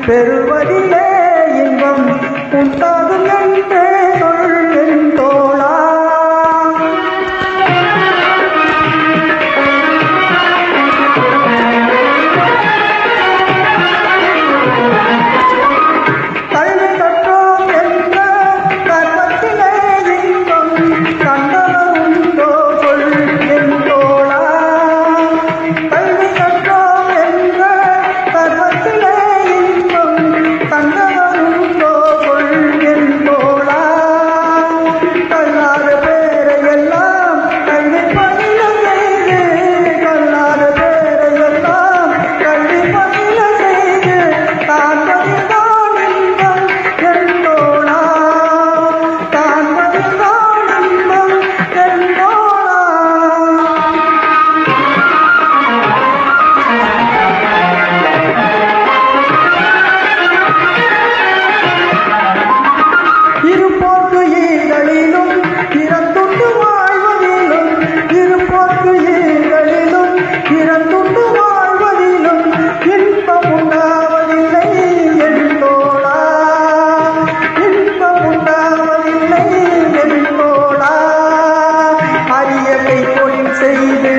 பெறுவதிலே இன்பம் உண்டாகும் என்றே சொல்லின் தோழா. கல்வி கற்றோம் என்ற கர்மத்திலே இன்பம் கண்டவர் உண்டோ சொல்லின் தோழா. கல்வி கற்றோம் என்ற கர்மத்திலே இன்பம் கண்டவர் உண்டோ சொல்லின் தோழா. கல்லாத பேரையெல்லாம் கல்வி பயில செய்து, கல்லாத பேரையெல்லாம் கல்வி பயில செய்து காண்பதுதான் இன்பம் என் தோழா, காண்பதுதான் இன்பம் என் தோழா. இருப்போர்க்கு ஈகளிலும் இறந்துண்டு வாழ்வதிலும், இருப்போர்க்கு ஈகளிலும் இறந்துண்டு வாழ்வதிலும் இன்பம் உண்டாவதில்லை என் தோழா, இன்பம் உண்டாவதில்லை என் தோழா. அரிய கைத்தொழில் செய்து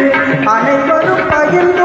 அனைவரும் பகிர்ந்து